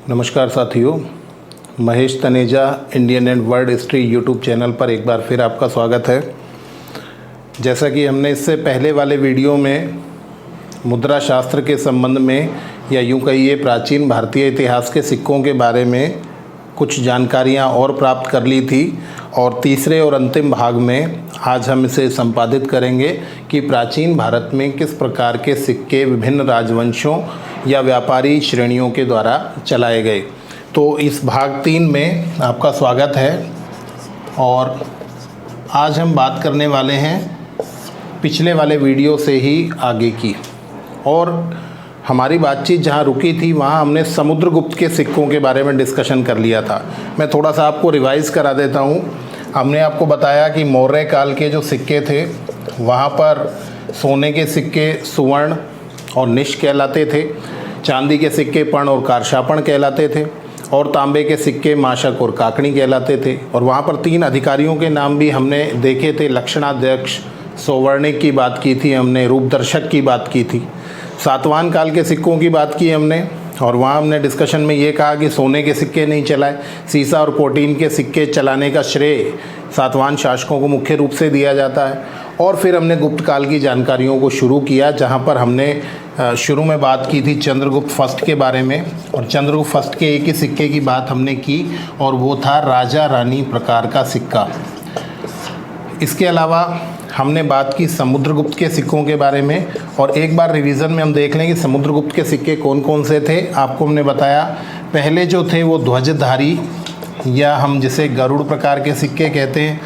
नमस्कार साथियों, Mahesh Taneja Indian and world history YouTube channel पर एक बार फिर आपका स्वागत है। जैसा कि हमने इससे पहले वाले वीडियो में मुद्रा शास्त्र के संबंध में या यूँ कहिए प्राचीन भारतीय इतिहास के सिक्कों के बारे में कुछ जानकारियाँ और प्राप्त कर ली थी और तीसरे और अंतिम भाग में आज हम इसे संपादित करेंगे कि प्राचीन भारत में किस प्रकार के सिक्के विभिन्न राजवंशों या व्यापारी श्रेणियों के द्वारा चलाए गए। तो इस भाग 3 में आपका स्वागत है और आज हम बात करने वाले हैं पिछले वाले वीडियो से ही आगे की। और हमारी बातचीत जहाँ रुकी थी वहाँ हमने समुद्रगुप्त के सिक्कों के बारे में डिस्कशन कर लिया था। मैं थोड़ा सा आपको रिवाइज़ करा देता हूँ। हमने आपको बताया कि मौर्य काल के जो सिक्के थे वहाँ पर सोने के सिक्के सुवर्ण और निश कहलाते थे, चांदी के सिक्के पण और कारशापण कहलाते थे और तांबे के सिक्के माशक और काकणी कहलाते थे। और वहाँ पर 3 अधिकारियों के नाम भी हमने देखे थे। लक्षणाध्यक्ष, सौवर्णिक की बात की थी हमने, रूपदर्शक की बात की थी। सातवाहन काल के सिक्कों की बात की हमने और वहाँ हमने डिस्कशन में ये कहा कि सोने के सिक्के नहीं चलाए, सीसा और पोटीन के सिक्के चलाने का श्रेय सातवाहन शासकों को मुख्य रूप से दिया जाता है। और फिर हमने गुप्त काल की जानकारियों को शुरू किया, जहाँ पर हमने शुरू में बात की थी चंद्रगुप्त फर्स्ट के बारे में। और चंद्रगुप्त फर्स्ट के एक ही सिक्के की बात हमने की और वो था राजा रानी प्रकार का सिक्का। इसके अलावा हमने बात की समुद्रगुप्त के सिक्कों के बारे में और एक बार रिवीजन में हम देख लें कि समुद्रगुप्त के सिक्के कौन कौन से थे। आपको हमने बताया पहले जो थे वो ध्वजधारी या हम जिसे गरुड़ प्रकार के सिक्के कहते हैं।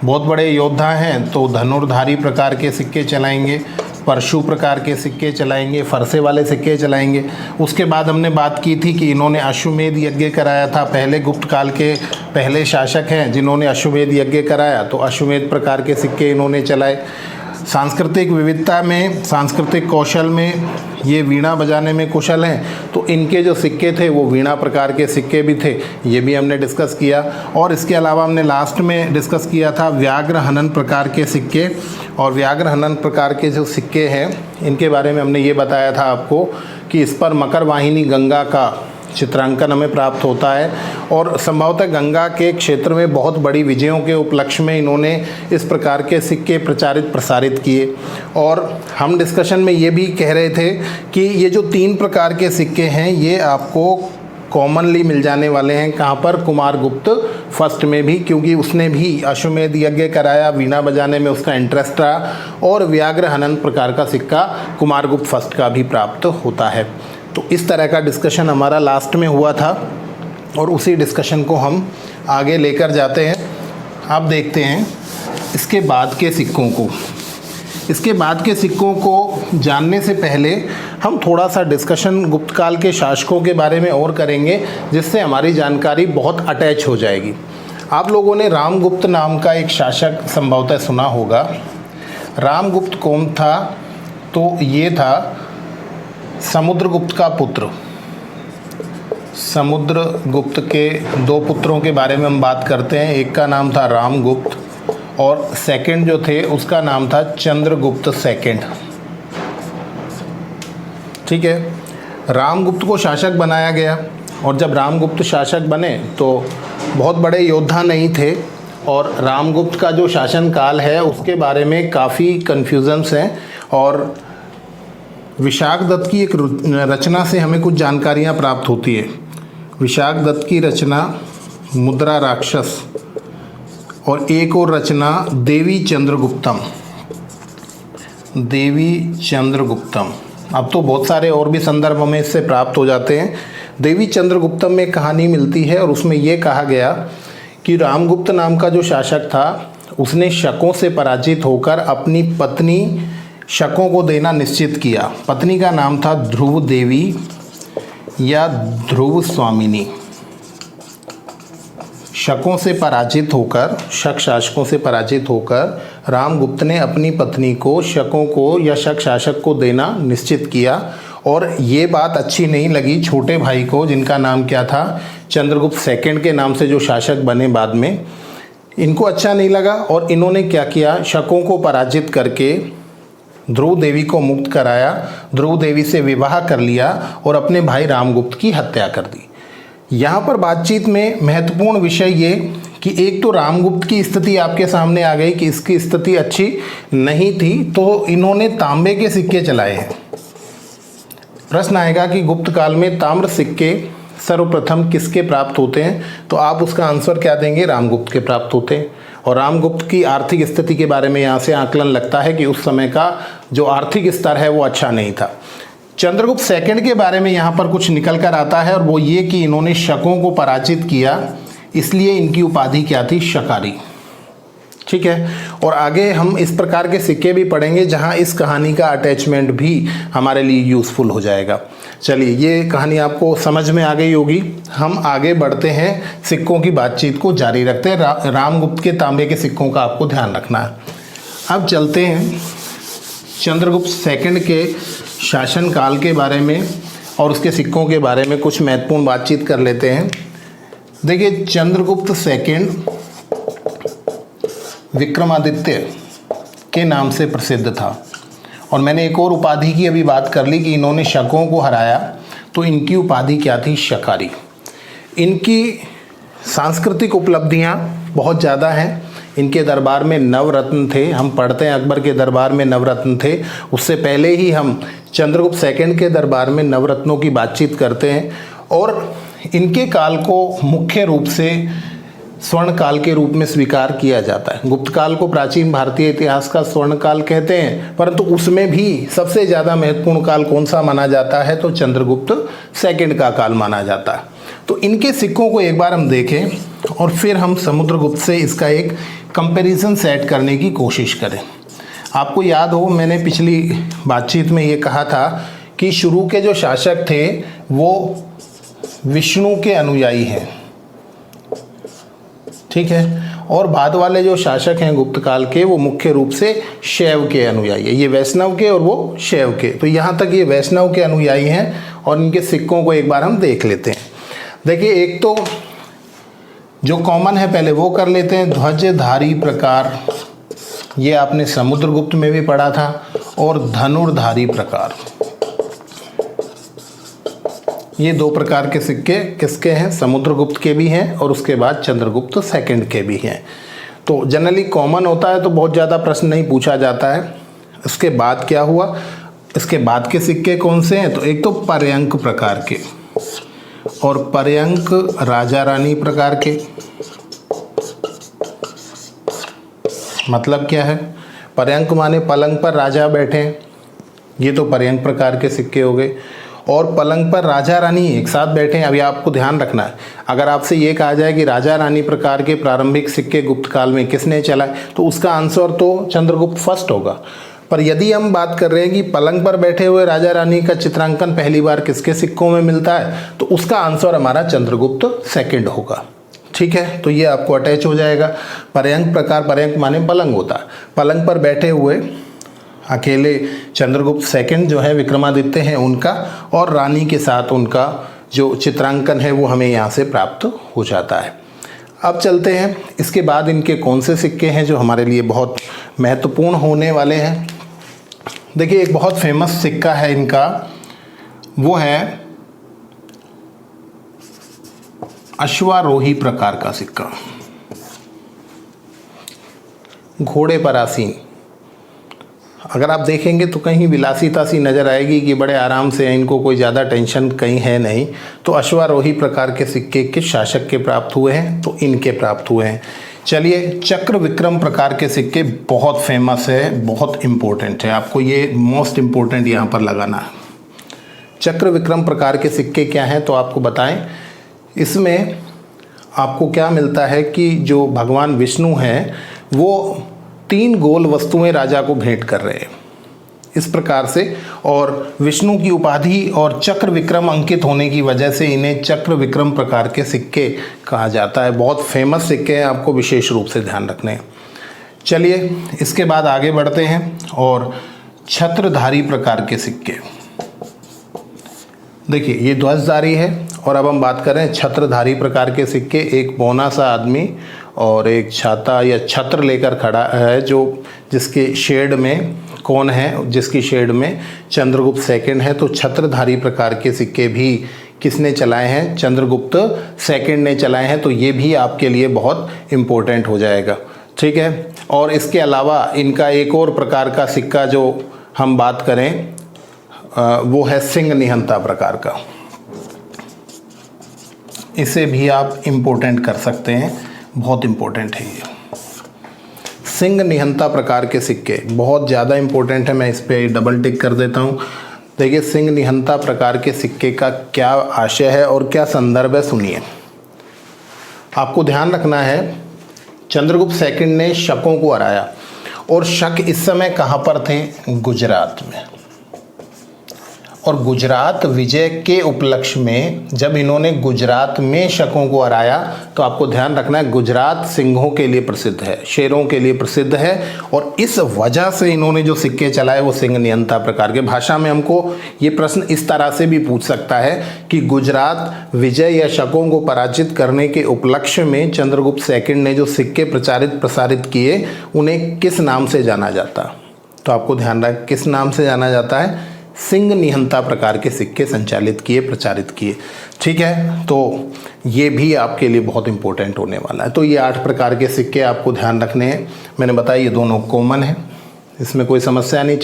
बहुत बड़े योद्धा हैं तो धनुर्धारी प्रकार के सिक्के चलाएंगे, परशु प्रकार के सिक्के चलाएंगे, फरसे वाले सिक्के चलाएंगे। उसके बाद हमने बात की थी कि इन्होंने अश्वमेध यज्ञ कराया था। पहले गुप्त काल के पहले शासक हैं जिन्होंने अश्वमेध यज्ञ कराया, तो अश्वमेध प्रकार के सिक्के इन्होंने चलाए। सांस्कृतिक विविधता में, सांस्कृतिक कौशल में ये वीणा बजाने में कुशल हैं, तो इनके जो सिक्के थे वो वीणा प्रकार के सिक्के भी थे, ये भी हमने डिस्कस किया। और इसके अलावा हमने लास्ट में डिस्कस किया था व्याघ्र हनन प्रकार के सिक्के। और व्याघ्र हनन प्रकार के जो सिक्के हैं इनके बारे में हमने ये बताया था आपको कि इस पर मकर वाहिनी गंगा का चित्रांकन हमें प्राप्त होता है और संभवतः गंगा के क्षेत्र में बहुत बड़ी विजयों के उपलक्ष्य में इन्होंने इस प्रकार के सिक्के प्रचारित प्रसारित किए। और हम डिस्कशन में ये भी कह रहे थे कि ये जो 3 प्रकार के सिक्के हैं ये आपको कॉमनली मिल जाने वाले हैं। कहाँ पर? कुमारगुप्त फर्स्ट में भी, क्योंकि उसने भी अश्वमेध यज्ञ कराया, वीणा बजाने में उसका इंटरेस्ट रहा। और व्याघ्र हनन प्रकार का सिक्का कुमारगुप्त फर्स्ट का भी प्राप्त होता है। तो इस तरह का डिस्कशन हमारा लास्ट में हुआ था और उसी डिस्कशन को हम आगे लेकर जाते हैं। आप देखते हैं इसके बाद के सिक्कों को। इसके बाद के सिक्कों को जानने से पहले हम थोड़ा सा डिस्कशन गुप्त काल के शासकों के बारे में और करेंगे, जिससे हमारी जानकारी बहुत अटैच हो जाएगी। आप लोगों ने रामगुप्त नाम का एक शासक संभवतः सुना होगा। रामगुप्त कौन था? तो ये था समुद्रगुप्त का पुत्र। समुद्रगुप्त के 2 पुत्रों के बारे में हम बात करते हैं। एक का नाम था रामगुप्त और सेकंड जो थे उसका नाम था चंद्रगुप्त सेकंड। ठीक है, रामगुप्त को शासक बनाया गया और जब रामगुप्त शासक बने तो बहुत बड़े योद्धा नहीं थे और रामगुप्त का जो शासन काल है उसके बारे में काफ़ी कन्फ्यूजन्स हैं। और विशाख दत्त की एक रचना से हमें कुछ जानकारियाँ प्राप्त होती है। विशाख दत्त की रचना मुद्रा राक्षस और एक और रचना देवी चंद्रगुप्तम। देवी चंद्रगुप्तम। अब तो बहुत सारे और भी संदर्भ हमें इससे प्राप्त हो जाते हैं। देवी चंद्रगुप्तम में कहानी मिलती है और उसमें यह कहा गया कि रामगुप्त नाम का जो शासक था उसने शकों से पराजित होकर अपनी पत्नी शकों को देना निश्चित किया। पत्नी का नाम था ध्रुव देवी या ध्रुव स्वामिनी। शकों से पराजित होकर, शक शासकों से पराजित होकर रामगुप्त ने अपनी पत्नी को शकों को या शक शासक को देना निश्चित किया। और ये बात अच्छी नहीं लगी छोटे भाई को, जिनका नाम क्या था? चंद्रगुप्त सेकंड के नाम से जो शासक बने बाद में। इनको अच्छा नहीं लगा और इन्होंने क्या किया? शकों को पराजित करके ध्रुव देवी को मुक्त कराया, ध्रुव देवी से विवाह कर लिया और अपने भाई रामगुप्त की हत्या कर दी। यहाँ पर बातचीत में महत्वपूर्ण विषय ये कि एक तो रामगुप्त की स्थिति आपके सामने आ गई कि इसकी स्थिति अच्छी नहीं थी, तो इन्होंने तांबे के सिक्के चलाए हैं। प्रश्न आएगा कि गुप्त काल में ताम्र सिक्के सर्वप्रथम किसके प्राप्त होते हैं, तो आप उसका आंसर क्या देंगे, रामगुप्त के प्राप्त होते हैं। और रामगुप्त की आर्थिक स्थिति के बारे में यहाँ से आकलन लगता है कि उस समय का जो आर्थिक स्तर है वो अच्छा नहीं था। चंद्रगुप्त सेकंड के बारे में यहाँ पर कुछ निकल कर आता है और वो ये कि इन्होंने शकों को पराजित किया, इसलिए इनकी उपाधि क्या थी, शकारी। ठीक है, और आगे हम इस प्रकार के सिक्के भी पढ़ेंगे जहाँ इस कहानी का अटैचमेंट भी हमारे लिए यूज़फुल हो जाएगा। चलिए, ये कहानी आपको समझ में आ गई होगी। हम आगे बढ़ते हैं, सिक्कों की बातचीत को जारी रखते हैं। रामगुप्त के तांबे के सिक्कों का आपको ध्यान रखना है। अब चलते हैं चंद्रगुप्त सेकंड के शासनकाल के बारे में और उसके सिक्कों के बारे में कुछ महत्वपूर्ण बातचीत कर लेते हैं। देखिए, चंद्रगुप्त सेकंड विक्रमादित्य के नाम से प्रसिद्ध था और मैंने एक और उपाधि की अभी बात कर ली कि इन्होंने शकों को हराया, तो इनकी उपाधि क्या थी, शकारी। इनकी सांस्कृतिक उपलब्धियां बहुत ज़्यादा हैं। इनके दरबार में नवरत्न थे, हम पढ़ते हैं अकबर के दरबार में नवरत्न थे। उससे पहले ही हम चंद्रगुप्त सेकंड के दरबार में नवरत्नों की बातचीत करते हैं और इनके काल को मुख्य रूप से स्वर्ण काल के रूप में स्वीकार किया जाता है। गुप्त काल को प्राचीन भारतीय इतिहास का स्वर्ण काल कहते हैं, परंतु उसमें भी सबसे ज़्यादा महत्वपूर्ण काल कौन सा माना जाता है, तो चंद्रगुप्त सेकंड का काल माना जाता है। तो इनके सिक्कों को एक बार हम देखें और फिर हम समुद्रगुप्त से इसका एक कंपैरिजन सेट करने की कोशिश करें। आपको याद हो, मैंने पिछली बातचीत में ये कहा था कि शुरू के जो शासक थे वो विष्णु के अनुयायी हैं, ठीक है, और बाद वाले जो शासक हैं गुप्त काल के वो मुख्य रूप से शैव के अनुयायी है। ये वैष्णव के और वो शैव के, तो यहाँ तक ये वैष्णव के अनुयायी हैं और इनके सिक्कों को एक बार हम देख लेते हैं। देखिए, एक तो जो कॉमन है पहले वो कर लेते हैं, ध्वजधारी प्रकार, ये आपने समुद्रगुप्त में भी पढ़ा था, और धनुर्धारी प्रकार। ये दो प्रकार के सिक्के किसके हैं, समुद्रगुप्त के भी हैं और उसके बाद चंद्रगुप्त सेकंड के भी हैं। तो जनरली कॉमन होता है तो बहुत ज़्यादा प्रश्न नहीं पूछा जाता है। इसके बाद क्या हुआ, इसके बाद के सिक्के कौन से हैं, तो एक तो पर्यंक प्रकार के और पर्यंक राजा रानी प्रकार के। मतलब क्या है, पर्यंक माने पलंग पर राजा बैठे हैं, ये तो पर्यंक प्रकार के सिक्के हो गए। और पलंग पर राजा रानी एक साथ बैठे हैं। अभी आपको ध्यान रखना है, अगर आपसे ये कहा जाए कि राजा रानी प्रकार के प्रारंभिक सिक्के गुप्त काल में किसने चलाए, तो उसका आंसर तो चंद्रगुप्त फर्स्ट होगा। पर यदि हम बात कर रहे हैं कि पलंग पर बैठे हुए राजा रानी का चित्रांकन पहली बार किसके सिक्कों में मिलता है, तो उसका आंसर हमारा चंद्रगुप्त सेकंड होगा। ठीक है, तो ये आपको अटैच हो जाएगा। पर्यंक प्रकार, पर्यंक माने पलंग होता है, पलंग पर बैठे हुए अकेले चंद्रगुप्त सेकंड जो है विक्रमादित्य हैं उनका, और रानी के साथ उनका जो चित्रांकन है वो हमें यहाँ से प्राप्त हो जाता है। अब चलते हैं, इसके बाद इनके कौन से सिक्के हैं जो हमारे लिए बहुत महत्वपूर्ण होने वाले हैं। देखिए, एक बहुत फेमस सिक्का है इनका, वो है अश्वारोही प्रकार का सिक्का, घोड़े पर आसीन। अगर आप देखेंगे तो कहीं विलासिता सी नज़र आएगी कि बड़े आराम से, इनको कोई ज़्यादा टेंशन कहीं है नहीं। तो अश्वारोही प्रकार के सिक्के किस शासक के प्राप्त हुए हैं, तो इनके प्राप्त हुए हैं। चलिए, चक्र विक्रम प्रकार के सिक्के बहुत फेमस है, बहुत इम्पोर्टेंट है, आपको ये मोस्ट इम्पोर्टेंट यहाँ पर लगाना है। चक्र विक्रम प्रकार के सिक्के क्या हैं, तो आपको बताएं। इसमें आपको क्या मिलता है कि जो भगवान विष्णु हैं वो 3 गोल वस्तुएं राजा को भेंट कर रहे हैं इस प्रकार से, और विष्णु की उपाधि और चक्र विक्रम अंकित होने की वजह से इन्हें चक्र विक्रम प्रकार के सिक्के कहा जाता है। बहुत फेमस सिक्के हैं, आपको विशेष रूप से ध्यान रखने हैं। चलिए, इसके बाद आगे बढ़ते हैं और छत्रधारी प्रकार के सिक्के। देखिए, ये ध्वजधारी है और अब हम बात कर रहे हैं छत्रधारी प्रकार के सिक्के। एक बौना सा आदमी और एक छाता या छत्र लेकर खड़ा है, जो जिसके शेड में कौन है, जिसकी शेड में चंद्रगुप्त सेकंड है। तो छत्रधारी प्रकार के सिक्के भी किसने चलाए हैं? चंद्रगुप्त सेकंड ने चलाए हैं। तो ये भी आपके लिए बहुत इम्पोर्टेंट हो जाएगा, ठीक है। और इसके अलावा इनका एक और प्रकार का सिक्का जो हम बात करें वो है सिंह निहंता प्रकार का। इसे भी आप इम्पोर्टेंट कर सकते हैं, बहुत इम्पोर्टेंट है ये। सिंह निहंता प्रकार के सिक्के बहुत ज़्यादा इम्पोर्टेंट है, मैं इस पर डबल टिक कर देता हूँ। देखिए, सिंह निहंता प्रकार के सिक्के का क्या आशय है और क्या संदर्भ है, सुनिए। आपको ध्यान रखना है, चंद्रगुप्त सेकंड ने शकों को हराया और शक इस समय कहाँ पर थे? गुजरात में। और गुजरात विजय के उपलक्ष्य में जब इन्होंने गुजरात में शकों को हराया, तो आपको ध्यान रखना है गुजरात सिंहों के लिए प्रसिद्ध है, शेरों के लिए प्रसिद्ध है। और इस वजह से इन्होंने जो सिक्के चलाए वो सिंह निहंता प्रकार के। भाषा में हमको ये प्रश्न इस तरह से भी पूछ सकता है कि गुजरात विजय या शकों को पराजित करने के उपलक्ष्य में चंद्रगुप्त सेकंड ने जो सिक्के प्रसारित किए उन्हें किस नाम से जाना जाता? तो आपको ध्यान रखना किस नाम से जाना जाता है? सिंह निहंता प्रकार के सिक्के संचालित किए, प्रचारित किए, ठीक है। तो ये भी आपके लिए बहुत इंपॉर्टेंट होने वाला है। तो ये 8 प्रकार के सिक्के आपको ध्यान रखने हैं। मैंने बताया ये दोनों कॉमन है, इसमें कोई समस्या नहीं।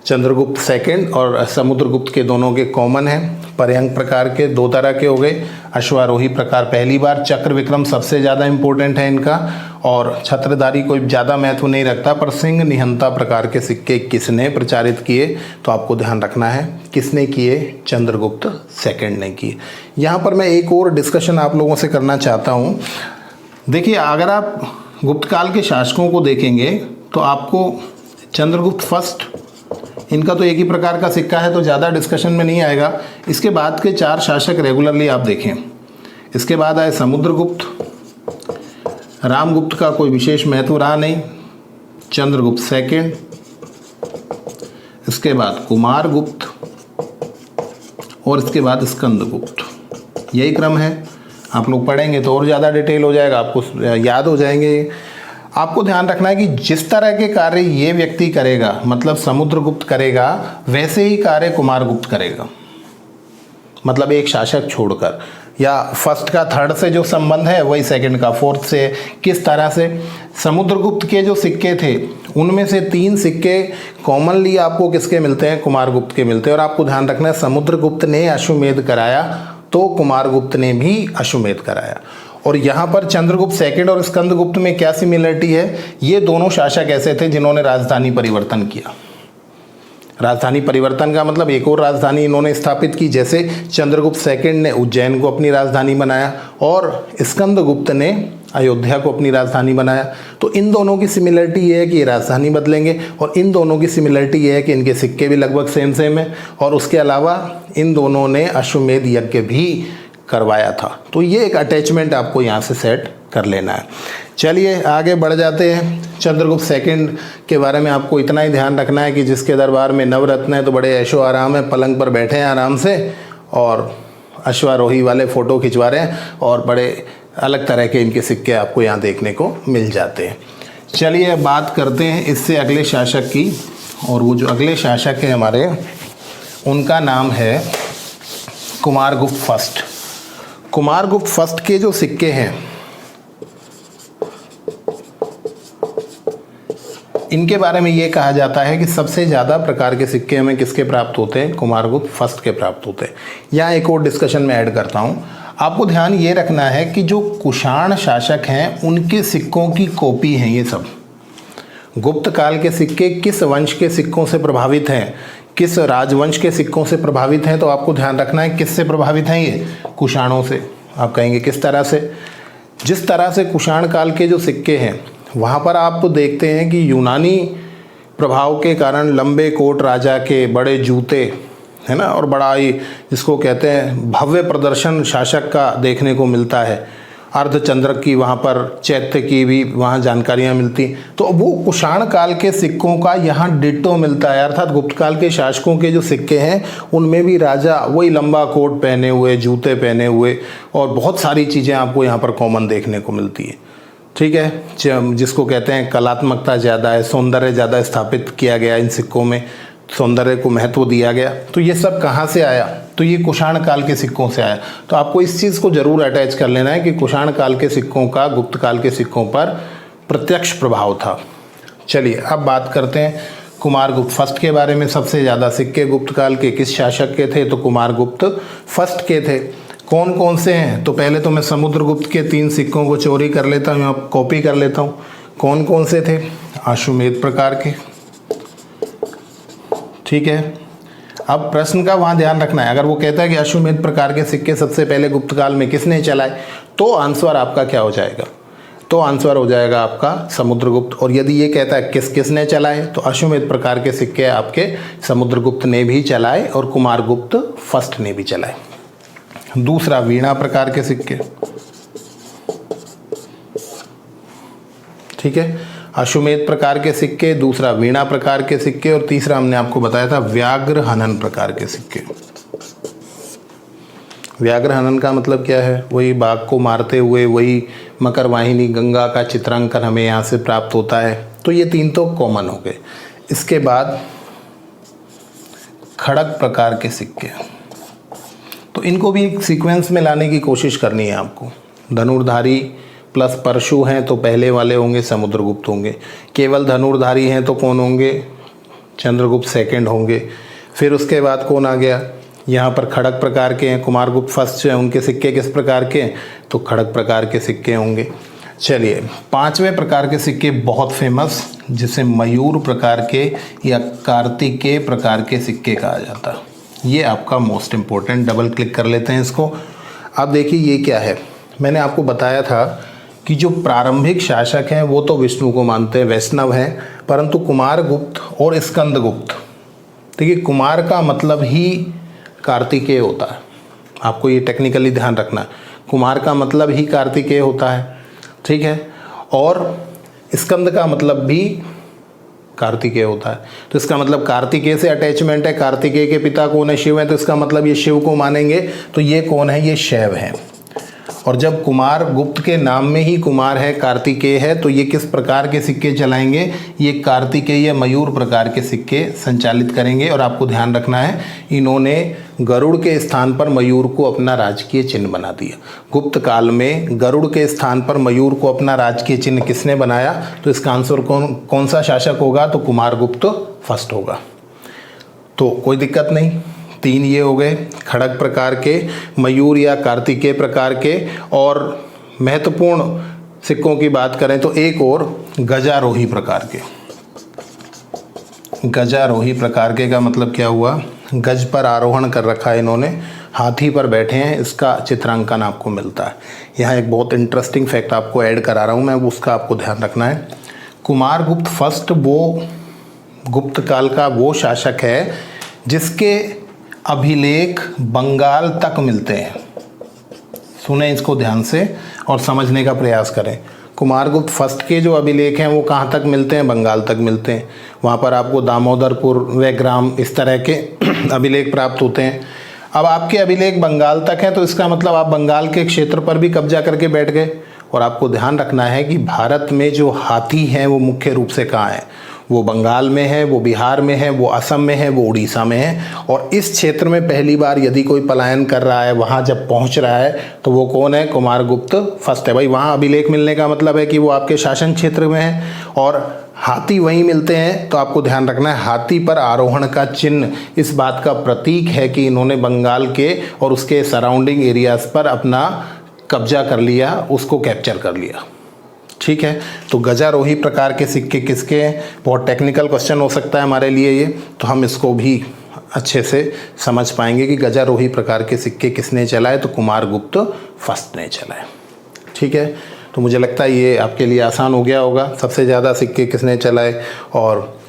चंद्रगुप्त सेकंड और समुद्रगुप्त के दोनों के कॉमन हैं। पर्यंक प्रकार के 2 तरह के हो गए। अश्वारोही प्रकार पहली बार। चक्र विक्रम सबसे ज़्यादा इंपॉर्टेंट है इनका, और छत्रधारी कोई ज़्यादा महत्व नहीं रखता। पर सिंह निहंता प्रकार के सिक्के किसने प्रचारित किए? तो आपको ध्यान रखना है किसने किए? चंद्रगुप्त सेकंड ने किए। यहाँ पर मैं एक और डिस्कशन आप लोगों से करना चाहता हूँ। देखिए, अगर आप गुप्त काल के शासकों को देखेंगे तो आपको चंद्रगुप्त फर्स्ट, इनका तो एक ही प्रकार का सिक्का है तो ज़्यादा डिस्कशन में नहीं आएगा। इसके बाद के 4 शासक रेगुलरली आप देखें। इसके बाद आए समुद्रगुप्त, रामगुप्त का कोई विशेष महत्व रहा नहीं, चंद्रगुप्त सेकंड, इसके बाद कुमारगुप्त और इसके बाद स्कंदगुप्त। यही क्रम है। आप लोग पढ़ेंगे तो और ज़्यादा डिटेल हो जाएगा, आपको याद हो जाएंगे। आपको ध्यान रखना है कि जिस तरह के कार्य ये व्यक्ति करेगा, मतलब समुद्रगुप्त करेगा, वैसे ही कार्य कुमारगुप्त करेगा। मतलब एक शासक छोड़कर, या फर्स्ट का थर्ड से जो संबंध है वही सेकंड का फोर्थ से। किस तरह से? समुद्रगुप्त के जो सिक्के थे उनमें से 3 सिक्के कॉमनली आपको किसके मिलते हैं? कुमारगुप्त के मिलते हैं। और आपको ध्यान रखना है समुद्रगुप्त ने अश्वमेध कराया तो कुमारगुप्त ने भी अश्वमेध कराया। और यहाँ पर चंद्रगुप्त सेकंड और स्कंदगुप्त में क्या सिमिलरिटी है? ये दोनों शासक ऐसे थे जिन्होंने राजधानी परिवर्तन किया। राजधानी परिवर्तन का मतलब एक और राजधानी इन्होंने स्थापित की। जैसे चंद्रगुप्त सेकंड ने उज्जैन को अपनी राजधानी बनाया और स्कंदगुप्त ने अयोध्या को अपनी राजधानी बनाया। तो इन दोनों की सिमिलरिटी ये है कि ये राजधानी बदलेंगे, और इन दोनों की सिमिलरिटी ये है कि इनके सिक्के भी लगभग सेम सेम है। और उसके अलावा इन दोनों ने अश्वमेध यज्ञ भी करवाया था। तो ये एक अटैचमेंट आपको यहाँ से सेट कर लेना है। चलिए आगे बढ़ जाते हैं। चंद्रगुप्त सेकंड के बारे में आपको इतना ही ध्यान रखना है कि जिसके दरबार में नवरत्न है तो बड़े ऐशो आराम है, पलंग पर बैठे हैं आराम से और अश्वारोही वाले फ़ोटो खिंचवा रहे हैं, और बड़े अलग तरह के इनके सिक्के आपको यहाँ देखने को मिल जाते हैं। चलिए बात करते हैं इससे अगले शासक की, और वो जो अगले शासक है हमारे, उनका नाम है कुमारगुप्त फर्स्ट। कुमारगुप्त फर्स्ट के जो सिक्के हैं इनके बारे में ये कहा जाता है कि सबसे ज़्यादा प्रकार के सिक्के हमें किसके प्राप्त होते हैं? कुमारगुप्त फर्स्ट के प्राप्त होते हैं। यहाँ एक और डिस्कशन में ऐड करता हूँ। आपको ध्यान ये रखना है कि जो कुषाण शासक हैं उनके सिक्कों की कॉपी हैं ये सब। गुप्त काल के सिक्के किस वंश के सिक्कों से प्रभावित हैं? किस राजवंश के सिक्कों से प्रभावित हैं? तो आपको ध्यान रखना है किससे प्रभावित हैं ये? कुषाणों से। आप कहेंगे किस तरह से? जिस तरह से कुषाण काल के जो सिक्के हैं वहाँ पर आप देखते हैं कि यूनानी प्रभाव के कारण लंबे कोट राजा के, बड़े जूते, है ना, और बड़ा ही जिसको कहते हैं भव्य प्रदर्शन शासक का देखने को मिलता है। अर्धचंद्रक की वहाँ पर, चैत्य की भी वहाँ जानकारियाँ मिलती। तो वो कुषाण काल के सिक्कों का यहाँ डिट्टो मिलता है। अर्थात गुप्त काल के शासकों के जो सिक्के हैं उनमें भी राजा वही लंबा कोट पहने हुए, जूते पहने हुए, और बहुत सारी चीज़ें आपको यहाँ पर कॉमन देखने को मिलती है। ठीक है, जिसको कहते हैं कलात्मकता ज़्यादा है, सौंदर्य ज़्यादा स्थापित किया गया इन सिक्कों में, सौंदर्य को महत्व दिया गया। तो ये सब कहाँ से आया? तो ये कुषाण काल के सिक्कों से आया। तो आपको इस चीज़ को ज़रूर अटैच कर लेना है कि कुषाण काल के सिक्कों का गुप्त काल के सिक्कों पर प्रत्यक्ष प्रभाव था। चलिए अब बात करते हैं कुमारगुप्त फर्स्ट के बारे में। सबसे ज़्यादा सिक्के गुप्त काल के किस शासक के थे? तो कुमारगुप्त फर्स्ट के थे। कौन कौन से हैं? तो पहले तो मैं समुद्रगुप्त के 3 सिक्कों को चोरी कर लेता हूँ, अब कॉपी कर लेता हूँ। कौन कौन से थे? अश्वमेध प्रकार के, ठीक है। अब प्रश्न का वहाँ ध्यान रखना है, अगर वो कहता है कि अश्वमेध प्रकार के सिक्के सबसे पहले गुप्त काल में किसने चलाए, तो आंसर आपका क्या हो जाएगा? तो आंसर हो जाएगा आपका समुद्रगुप्त। और यदि ये कहता है किसने चलाए, तो अश्वमेध प्रकार के सिक्के आपके समुद्रगुप्त ने भी चलाए और कुमारगुप्त फर्स्ट ने भी चलाए। दूसरा वीणा प्रकार के सिक्के, ठीक है। अश्वमेध प्रकार के सिक्के, दूसरा वीणा प्रकार के सिक्के, और तीसरा हमने आपको बताया था व्याघ्र हनन प्रकार के सिक्के। व्याघ्र हनन का मतलब क्या है? वही बाघ को मारते हुए वही मकर वाहिनी गंगा का चित्रांकन हमें यहाँ से प्राप्त होता है। तो ये 3 तो कॉमन हो गए। इसके बाद खड़ग प्रकार के सिक्के, तो इनको भी सीक्वेंस में लाने की कोशिश करनी है आपको। धनुर्धारी प्लस परशु हैं तो पहले वाले होंगे समुद्रगुप्त होंगे। केवल धनुर्धारी हैं तो कौन होंगे? चंद्रगुप्त सेकंड होंगे। फिर उसके बाद कौन आ गया? यहाँ पर खड़ग प्रकार के हैं, कुमारगुप्त फर्स्ट हैं, उनके सिक्के किस प्रकार के? तो खड़ग प्रकार के सिक्के होंगे। चलिए 5वें प्रकार के सिक्के बहुत फेमस, जिसे मयूर प्रकार के या कार्तिकेय प्रकार के सिक्के कहा जाता है। ये आपका मोस्ट इम्पोर्टेंट, डबल क्लिक कर लेते हैं इसको। अब देखिए ये क्या है, मैंने आपको बताया था कि जो प्रारंभिक शासक हैं वो तो विष्णु को मानते हैं, वैष्णव हैं, परंतु कुमारगुप्त और स्कंदगुप्त, देखिए कुमार का मतलब ही कार्तिकेय होता है। आपको ये टेक्निकली ध्यान रखना है, कुमार का मतलब ही कार्तिकेय होता है, ठीक है। और स्कंद का मतलब भी कार्तिकेय होता है। तो इसका मतलब कार्तिकेय से अटैचमेंट है। कार्तिकेय के पिता कौन है? शिव है, तो इसका मतलब ये शिव को मानेंगे। तो ये कौन है? ये शैव है। और जब कुमार गुप्त के नाम में ही कुमार है, कार्तिकेय है, तो ये किस प्रकार के सिक्के चलाएंगे? ये कार्तिकेय या मयूर प्रकार के सिक्के संचालित करेंगे। और आपको ध्यान रखना है, इन्होंने गरुड़ के स्थान पर मयूर को अपना राजकीय चिन्ह बना दिया। गुप्त काल में गरुड़ के स्थान पर मयूर को अपना राजकीय चिन्ह किसने बनाया? तो इसका आंसर कौन सा शासक होगा? तो कुमारगुप्त फर्स्ट होगा। तो कोई दिक्कत नहीं, 3 ये हो गए खड़ग प्रकार के, मयूर या कार्तिकेय प्रकार के। और महत्वपूर्ण सिक्कों की बात करें तो एक और गजारोही प्रकार के। गजारोही प्रकार के का मतलब क्या हुआ? गज पर आरोहण कर रखा है इन्होंने, हाथी पर बैठे हैं, इसका चित्रांकन आपको मिलता है। यहाँ एक बहुत इंटरेस्टिंग फैक्ट आपको ऐड करा रहा हूँ मैं, उसका आपको ध्यान रखना है। कुमारगुप्त फर्स्ट वो गुप्त काल का वो शासक है जिसके अभिलेख बंगाल तक मिलते हैं। सुने इसको ध्यान से और समझने का प्रयास करें। कुमारगुप्त फर्स्ट के जो अभिलेख हैं वो कहाँ तक मिलते हैं? बंगाल तक मिलते हैं। वहाँ पर आपको दामोदरपुर व ग्राम इस तरह के अभिलेख प्राप्त होते हैं। अब आपके अभिलेख बंगाल तक है तो इसका मतलब आप बंगाल के क्षेत्र पर भी कब्जा करके बैठ गए। और आपको ध्यान रखना है कि भारत में जो हाथी हैं वो मुख्य रूप से कहाँ हैं? वो बंगाल में है, वो बिहार में है, वो असम में है, वो उड़ीसा में है। और इस क्षेत्र में पहली बार यदि कोई पलायन कर रहा है, वहाँ जब पहुँच रहा है, तो वो कौन है? कुमारगुप्त फर्स्ट है। भाई वहाँ अभिलेख मिलने का मतलब है कि वो आपके शासन क्षेत्र में है और हाथी वहीं मिलते हैं। तो आपको ध्यान रखना है, हाथी पर आरोहण का चिन्ह इस बात का प्रतीक है कि इन्होंने बंगाल के और उसके सराउंडिंग एरियाज़ पर अपना कब्जा कर लिया, उसको कैप्चर कर लिया, ठीक है। तो गजारोही प्रकार के सिक्के किसके हैं? बहुत टेक्निकल क्वेश्चन हो सकता है हमारे लिए ये, तो हम इसको भी अच्छे से समझ पाएंगे कि गजारोही प्रकार के सिक्के किसने चलाए? तो कुमारगुप्त फर्स्ट ने चलाए, ठीक है। तो मुझे लगता है ये आपके लिए आसान हो गया होगा। सबसे ज़्यादा सिक्के किसने चलाए? और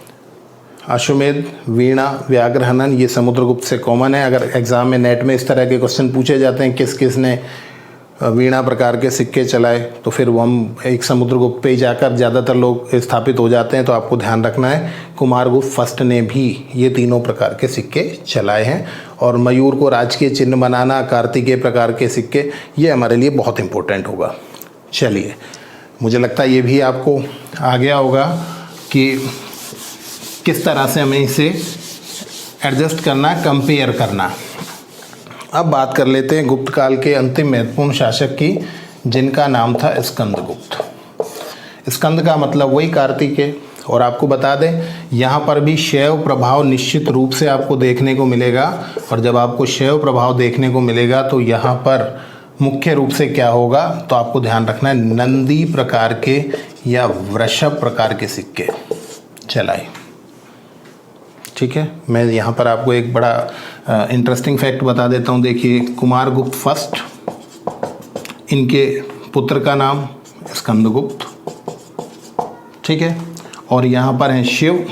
अश्वमेध, वीणा, व्याघ्र हनन ये समुद्रगुप्त से कॉमन है। अगर एग्ज़ाम में नेट में इस तरह के क्वेश्चन पूछे जाते हैं किस किस ने वीणा प्रकार के सिक्के चलाए, तो फिर वो हम एक समुद्रगुप्त पे ही जाकर ज़्यादातर लोग स्थापित हो जाते हैं। तो आपको ध्यान रखना है कुमारगुप्त फर्स्ट ने भी ये तीनों प्रकार के सिक्के चलाए हैं। और मयूर को राजकीय चिन्ह बनाना, कार्तिकेय प्रकार के सिक्के, ये हमारे लिए बहुत इम्पोर्टेंट होगा। चलिए, मुझे लगता है ये भी आपको आ गया होगा कि किस तरह से हमें इसे एडजस्ट करना, कंपेयर करना। अब बात कर लेते हैं गुप्त काल के अंतिम महत्वपूर्ण शासक की, जिनका नाम था स्कंदगुप्त। स्कंद का मतलब वही कार्तिकेय। और आपको बता दें, यहाँ पर भी शैव प्रभाव निश्चित रूप से आपको देखने को मिलेगा। और जब आपको शैव प्रभाव देखने को मिलेगा तो यहाँ पर मुख्य रूप से क्या होगा, तो आपको ध्यान रखना है नंदी प्रकार के या वृषभ प्रकार के सिक्के चलाए। ठीक है, मैं यहाँ पर आपको एक बड़ा इंटरेस्टिंग फैक्ट बता देता हूँ। देखिए, कुमारगुप्त फर्स्ट, इनके पुत्र का नाम स्कंदगुप्त। ठीक है, और यहाँ पर हैं शिव,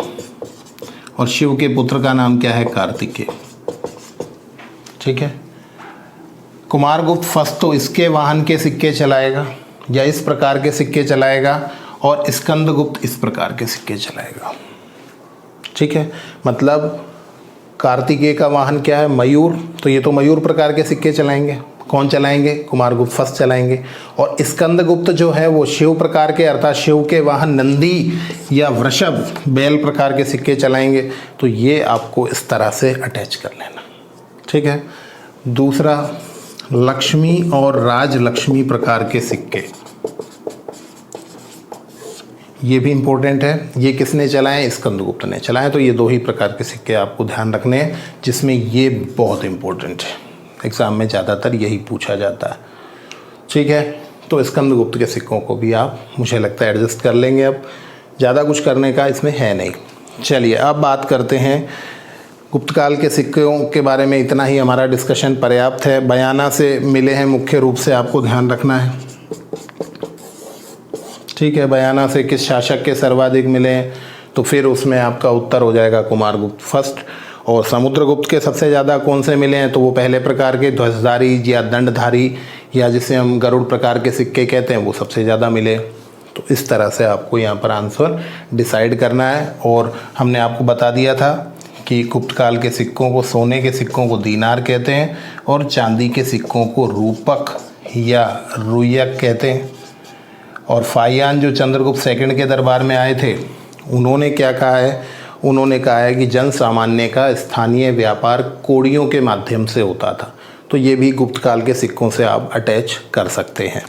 और शिव के पुत्र का नाम क्या है, कार्तिकेय। ठीक है, कुमारगुप्त फर्स्ट तो इसके वाहन के सिक्के चलाएगा या इस प्रकार के सिक्के चलाएगा, और स्कंदगुप्त इस प्रकार के सिक्के चलाएगा। ठीक है, मतलब कार्तिकेय का वाहन क्या है, मयूर, तो ये तो मयूर प्रकार के सिक्के चलाएंगे। कौन चलाएंगे, कुमारगुप्त फर्स्ट चलाएंगे। और स्कंदगुप्त जो है वो शिव प्रकार के, अर्थात शिव के वाहन नंदी या वृषभ बैल प्रकार के सिक्के चलाएंगे। तो ये आपको इस तरह से अटैच कर लेना। ठीक है, दूसरा, लक्ष्मी और राजलक्ष्मी प्रकार के सिक्के, ये भी इम्पोर्टेंट है। ये किसने चलाए, स्कंदगुप्त ने चलाए। तो ये दो ही प्रकार के सिक्के आपको ध्यान रखने हैं, जिसमें ये बहुत इम्पोर्टेंट है, एग्ज़ाम में ज़्यादातर यही पूछा जाता है। ठीक है, तो स्कंदगुप्त के सिक्कों को भी आप, मुझे लगता है, एडजस्ट कर लेंगे। अब ज़्यादा कुछ करने का इसमें है नहीं। चलिए अब बात करते हैं गुप्त काल के सिक्कों के बारे में। इतना ही हमारा डिस्कशन पर्याप्त है। बयाना से मिले हैं मुख्य रूप से, आपको ध्यान रखना है। ठीक है, बयाना से किस शासक के सर्वाधिक मिले हैं, तो फिर उसमें आपका उत्तर हो जाएगा कुमारगुप्त फर्स्ट। और समुद्रगुप्त के सबसे ज़्यादा कौन से मिले हैं, तो वो पहले प्रकार के ध्वजधारी या दंडधारी या जिसे हम गरुड़ प्रकार के सिक्के कहते हैं, वो सबसे ज़्यादा मिले। तो इस तरह से आपको यहाँ पर आंसर डिसाइड करना है। और हमने आपको बता दिया था कि गुप्त काल के सिक्कों को, सोने के सिक्कों को दीनार कहते हैं, और चांदी के सिक्कों को रूपक या रुयक कहते हैं। और फाहियान जो चंद्रगुप्त सेकंड के दरबार में आए थे, उन्होंने क्या कहा है, उन्होंने कहा है कि जन सामान्य का स्थानीय व्यापार कोड़ियों के माध्यम से होता था। तो ये भी गुप्त काल के सिक्कों से आप अटैच कर सकते हैं।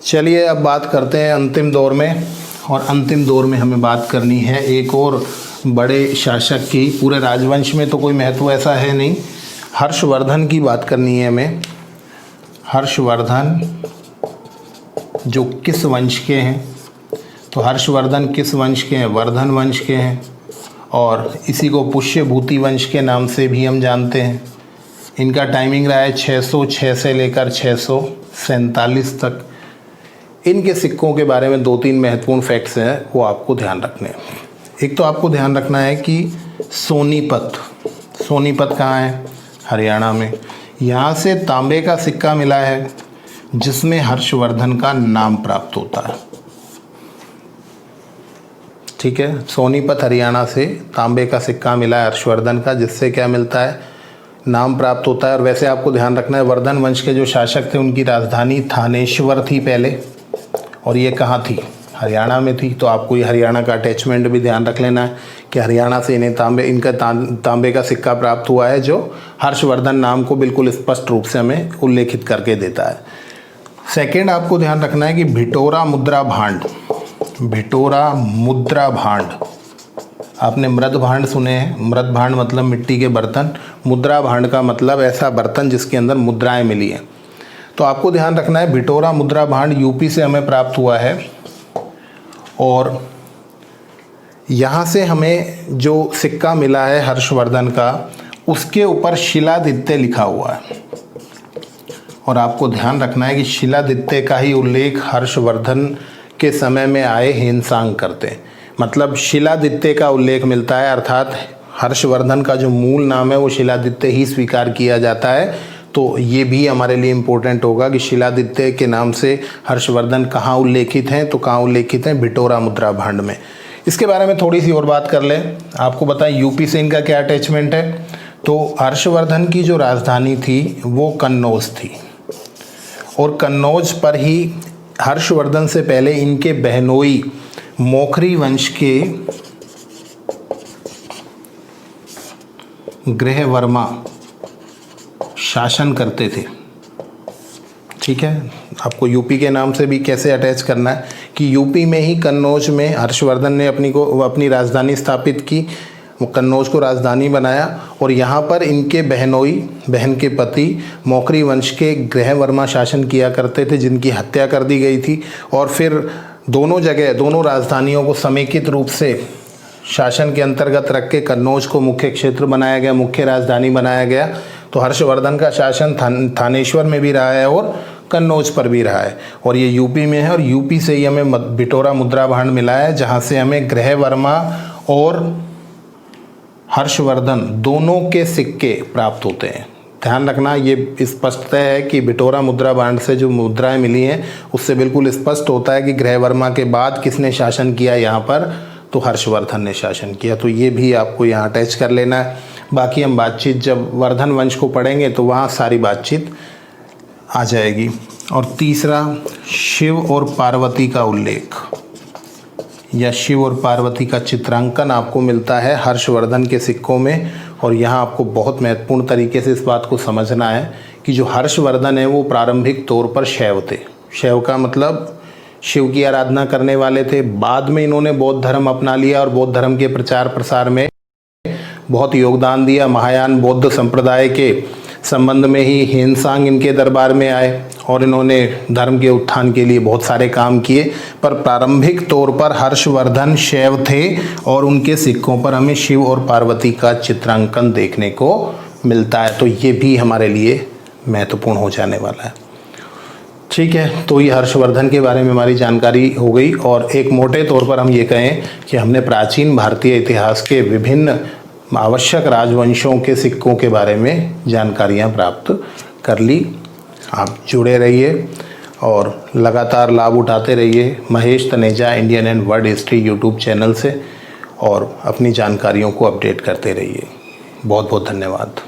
चलिए अब बात करते हैं अंतिम दौर में। और अंतिम दौर में हमें बात करनी है एक और बड़े शासक की। पूरे राजवंश में तो कोई महत्व ऐसा है नहीं, हर्षवर्धन की बात करनी है हमें। हर्षवर्धन जो किस वंश के हैं, तो हर्षवर्धन किस वंश के हैं, वर्धन वंश के हैं। और इसी को पुष्यभूति वंश के नाम से भी हम जानते हैं। इनका टाइमिंग रहा है 606 से लेकर 647 तक। इनके सिक्कों के बारे में 2-3 महत्वपूर्ण फैक्ट्स हैं, वो आपको ध्यान रखने हैं। एक तो आपको ध्यान रखना है कि सोनीपत, सोनीपत कहाँ है, हरियाणा में। यहाँ से तांबे का सिक्का मिला है जिसमें हर्षवर्धन का नाम प्राप्त होता है। ठीक है, सोनीपत हरियाणा से तांबे का सिक्का मिला है हर्षवर्धन का, जिससे क्या मिलता है, नाम प्राप्त होता है। और वैसे आपको ध्यान रखना है, वर्धन वंश के जो शासक थे उनकी राजधानी थानेश्वर थी पहले, और ये कहाँ थी, हरियाणा में थी। तो आपको ये हरियाणा का अटैचमेंट भी ध्यान रख लेना है कि हरियाणा से इन्हें इनका तांबे का सिक्का प्राप्त हुआ है, जो हर्षवर्धन नाम को बिल्कुल स्पष्ट रूप से हमें उल्लेखित करके देता है। सेकेंड आपको ध्यान रखना है कि भिटोरा मुद्रा भांड, भिटोरा मुद्रा भांड, आपने मृद भांड सुने हैं। मृद भांड मतलब मिट्टी के बर्तन, मुद्रा भांड का मतलब ऐसा बर्तन जिसके अंदर मुद्राएं मिली हैं। तो आपको ध्यान रखना है, भिटोरा मुद्रा भांड यूपी से हमें प्राप्त हुआ है। और यहाँ से हमें जो सिक्का मिला है हर्षवर्धन का, उसके ऊपर शिलादित्य लिखा हुआ है। और आपको ध्यान रखना है कि शिलादित्य का ही उल्लेख हर्षवर्धन के समय में आए हेनसांग करते हैं। मतलब शिलादित्य का उल्लेख मिलता है, अर्थात हर्षवर्धन का जो मूल नाम है वो शिलादित्य ही स्वीकार किया जाता है। तो ये भी हमारे लिए इम्पोर्टेंट होगा कि शिलादित्य के नाम से हर्षवर्धन कहाँ उल्लेखित हैं, तो कहाँ उल्लेखित हैं, भिटोरा मुद्रा भांड में। इसके बारे में थोड़ी सी और बात कर लें। आपको बताएं यूपी से इनका क्या अटैचमेंट है। तो हर्षवर्धन की जो राजधानी थी वो कन्नौज थी, और कन्नौज पर ही हर्षवर्धन से पहले इनके बहनोई मोखरी वंश के गृहवर्मा शासन करते थे। ठीक है, आपको यूपी के नाम से भी कैसे अटैच करना है कि यूपी में ही कन्नौज में हर्षवर्धन ने अपनी राजधानी स्थापित की, वो कन्नौज को राजधानी बनाया और यहाँ पर इनके बहन के पति मौखरी वंश के ग्रहवर्मा शासन किया करते थे, जिनकी हत्या कर दी गई थी। और फिर दोनों राजधानियों को समेकित रूप से शासन के अंतर्गत रख के कन्नौज को मुख्य क्षेत्र बनाया गया, मुख्य राजधानी बनाया गया। तो हर्षवर्धन का शासन थानेश्वर में भी रहा है और कन्नौज पर भी रहा है, और ये यूपी में है। और यूपी से ही हमें बिटोरा मुद्रा भांड मिला है, जहाँ से हमें ग्रहवर्मा और हर्षवर्धन दोनों के सिक्के प्राप्त होते हैं। ध्यान रखना, ये स्पष्ट है कि बिटोरा मुद्रा भांड से जो मुद्राएं मिली हैं उससे बिल्कुल स्पष्ट होता है कि ग्रहवर्मा के बाद किसने शासन किया यहाँ पर, तो हर्षवर्धन ने शासन किया। तो ये भी आपको यहाँ अटैच कर लेना है। बाकी हम बातचीत जब वर्धन वंश को पढ़ेंगे तो वहाँ सारी बातचीत आ जाएगी। और तीसरा, शिव और पार्वती का उल्लेख या शिव और पार्वती का चित्रांकन आपको मिलता है हर्षवर्धन के सिक्कों में। और यहाँ आपको बहुत महत्वपूर्ण तरीके से इस बात को समझना है कि जो हर्षवर्धन है वो प्रारंभिक तौर पर शैव थे। शैव का मतलब शिव की आराधना करने वाले थे। बाद में इन्होंने बौद्ध धर्म अपना लिया और बौद्ध धर्म के प्रचार प्रसार में बहुत योगदान दिया। महायान बौद्ध संप्रदाय के संबंध में ही ह्वेनसांग इनके दरबार में आए और इन्होंने धर्म के उत्थान के लिए बहुत सारे काम किए। पर प्रारंभिक तौर पर हर्षवर्धन शैव थे और उनके सिक्कों पर हमें शिव और पार्वती का चित्रांकन देखने को मिलता है। तो ये भी हमारे लिए महत्वपूर्ण हो जाने वाला है। ठीक है, तो ये हर्षवर्धन के बारे में हमारी जानकारी हो गई। और एक मोटे तौर पर हम ये कहें कि हमने प्राचीन भारतीय इतिहास के विभिन्न आवश्यक राजवंशों के सिक्कों के बारे में जानकारियाँ प्राप्त कर ली। आप जुड़े रहिए और लगातार लाभ उठाते रहिए Mahesh Taneja Indian and world history YouTube channel से, और अपनी जानकारियों को अपडेट करते रहिए। बहुत बहुत धन्यवाद।